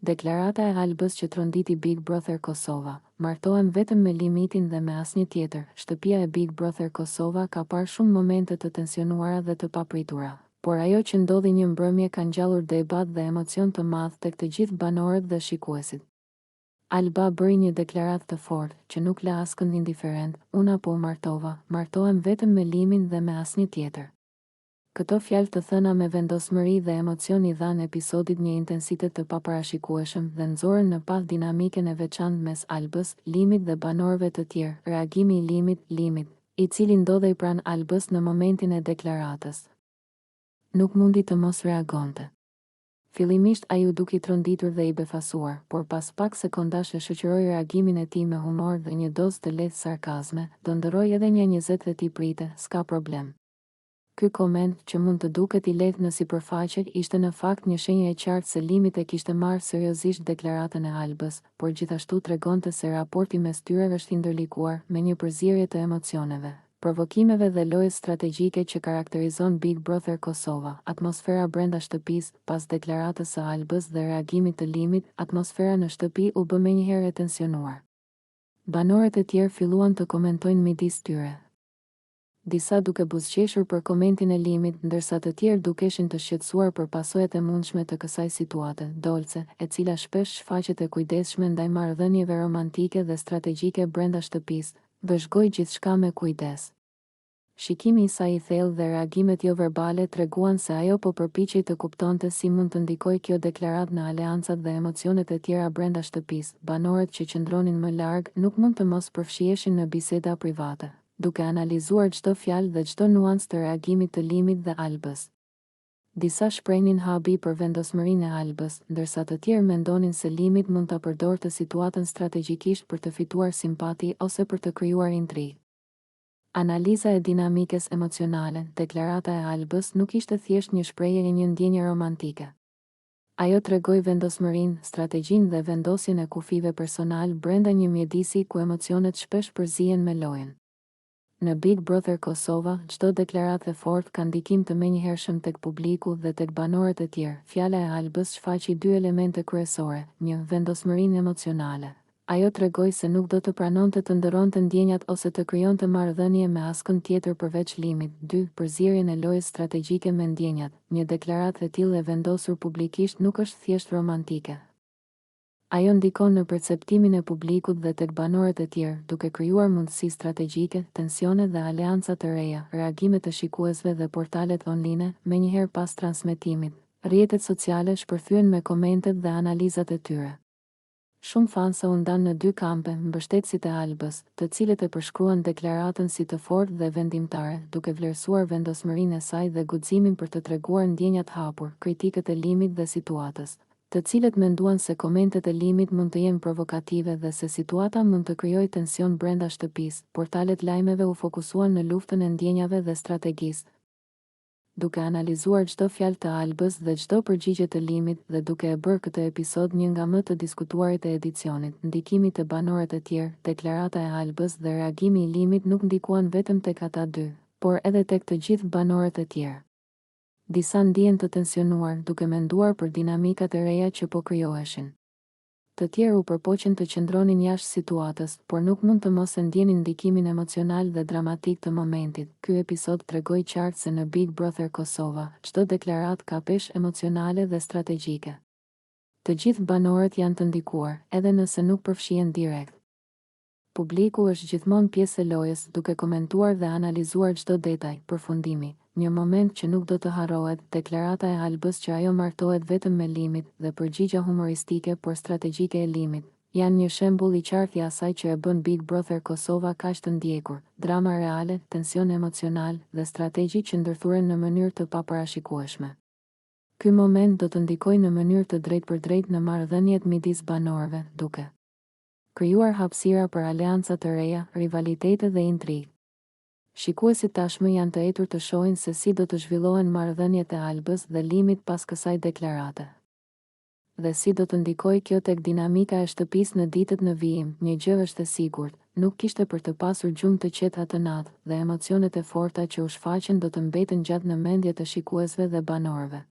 Deklarata e Albës që tronditi Big Brother Kosova. Martohem vetëm me limitin dhe me asnjë tjetër. Shtëpia e Big Brother Kosova ka parë shumë momente të tensionuara dhe të papritura. Por ajo që ndodhi një mbrëmje ka ngjallur debat dhe emocion të madh tek të gjithë banorët dhe shikuesit. Alba bëri një deklaratë të fortë që nuk la askënd indiferent. Unë apo martova, martohem vetëm me limin dhe me asnjë tjetër. Këto fjalë të thëna me vendosmëri dhe emocion i dhanë episodit një intensitet të paparashikueshëm dhe nxorën në pas dinamiken e veçantë mes Albës, Limit dhe banorëve të tjerë. Reagimi i Limit, i cili ndodhej pranë Albës në momentin e deklaratës. Nuk mundi të mos reagonte. Fillimisht ai u duki tronditur dhe i befasuar, por pas pak sekondash e shoqëroi reagimin e tij me humor dhe një dozë të lehtë sarkazme, do ndërroi edhe një 20 dhe ti prite, s'ka problem. Ky koment, që mund të duket i lehtë në sipërfaqe, ishte në fakt një shenjë e qartë se Limit e kishte marrë seriozisht deklaratën e Albës, por gjithashtu tregonte se raporti mes tyre është i ndërlikuar me një përzierje të emocioneve, provokimeve dhe lojës strategjike që karakterizon Big Brother Kosova. Atmosfera brenda shtëpisë, pas deklaratës së Albës dhe reagimit të Limit, atmosfera në shtëpi u bë menjëherë e tensionuar. Banorët e tjerë filluan të komentojnë midis tyre. Disa duke buzëqeshur për komentin e Limit, ndërsa të tjerë dukeshin të shqetësuar për pasojat e mundshme të kësaj situate. Dolce, e cila shpesh shfaqet e kujdesshme ndaj marrëdhënieve romantike dhe strategjike brenda shtëpisë, vëzhgoi gjithçka me kujdes. Shikimi i saj i thellë dhe reagimet jo verbale treguan se ajo po përpiqej të kuptonte si mund të ndikojë kjo deklaratë në aleancat dhe emocionet e tjera brenda shtëpisë. Banorët që qëndronin më larg nuk mund të mos përfshiheshin në biseda private, duke analizuar çdo fjalë dhe çdo nuancë të reagimit të Limit dhe Albës. Disa shprehnin habi për vendosmërinë e Albës, ndërsa të tjerë mendonin se Limit mund ta përdorte situatën strategjikisht për të fituar simpati ose për të krijuar intrigë. Analiza e dinamikës emocionale. Deklarata e Albës nuk ishte thjesht një shprehje e një ndjenje romantike. Ajo tregoi vendosmërinë, strategjinë dhe vendosjen e kufive personal brenda një mjedisi ku emocionet shpesh përzihen me lojën. Në Big Brother Kosova, çdo deklaratë e fortë ka ndikim të menjëhershëm tek publiku dhe tek banorët e tjerë. Fjala e Albës shfaqi dy elemente kryesore: një, vendosmërinë emocionale. Ajo tregoi se nuk do të pranonte të ndëronte ndjenjat ose të krijonte marrëdhënie me askënd tjetër përveç Limit. 2. Përzierjen e lojës strategjike me ndjenjat. Një deklaratë e tillë e vendosur publikisht nuk është thjesht romantike. Ajo ndikon në perceptimin e publikut dhe tek banorët e tjerë, duke krijuar mundësi strategjike, tensione dhe aleanca të reja. Reagimet e shikuesve dhe portalet online, menjëherë pas transmetimit. Rrjetet sociale shpërthyen me komentet dhe analizat e tyre. Shumë fansa u ndanë në dy kampe, mbështetësit e Albës, të cilët e përshkruan deklaratën si të fortë dhe vendimtare, duke vlerësuar vendosmërinë e saj dhe guximin për të treguar ndjenjat hapur, kritikët e Limit dhe situatës, të cilët menduan se komentet e Limit mund të jenë provokative dhe se situata mund të krijojë tension brenda shtëpisë. Portalet lajmeve u fokusuan në luftën e ndjenjave dhe strategjisë, duke analizuar çdo fjalë të Albës dhe çdo përgjigje të Limit dhe duke e bërë këtë episod një nga më të diskutuarit e edicionit. Ndikimi të banorëve të tjerë. Deklarata e Albës dhe reagimi i Limit nuk ndikuan vetëm tek ata dy, por edhe tek të gjithë banorët e tjerë. Disa ndihen të tensionuar, duke menduar për dinamikat e reja që po krijoheshin. Të tjerë u përpoqen të qëndronin jashtë situatës, por nuk mund të mos e ndjenin ndikimin emocional dhe dramatik të momentit. Ky episod tregoi qartë se në Big Brother Kosova, çdo deklaratë ka peshë emocionale dhe strategjike. Të gjithë banorët janë të ndikuar, edhe nëse nuk përfshihen direkt. Publiku është gjithmonë pjesë e lojës, duke komentuar dhe analizuar çdo detaj. Përfundimi. Një moment që nuk do të harrohet, deklarata e Albës që ajo martohet vetëm me Limit dhe përgjigja humoristike por strategjike e Limit, janë një shembull i qartë i asaj që e bën Big Brother Kosova kaq të ndjekur. Drama reale, tension emocional dhe strategji që ndërthuren në mënyrë të paparashikueshme. Ky moment do të ndikojë në mënyrë të drejtpërdrejtë në marrëdhëniet midis banorëve, duke krijuar hapësira për aleanca të reja, rivalitete dhe intrigë. Shikuesit tashmë janë të etur të shohin se si do të zhvillohen marrëdhëniet e Albës dhe Limit pas kësaj deklarate. Dhe si do të ndikojë kjo tek dinamika e shtëpisë në ditët në vijim. Një gjë është e sigurt, nuk kishte për të pasur gjumë të qeta atë natë dhe emocionet e forta që u shfaqen do të mbeten gjatë në mendjet e shikuesve dhe banorëve.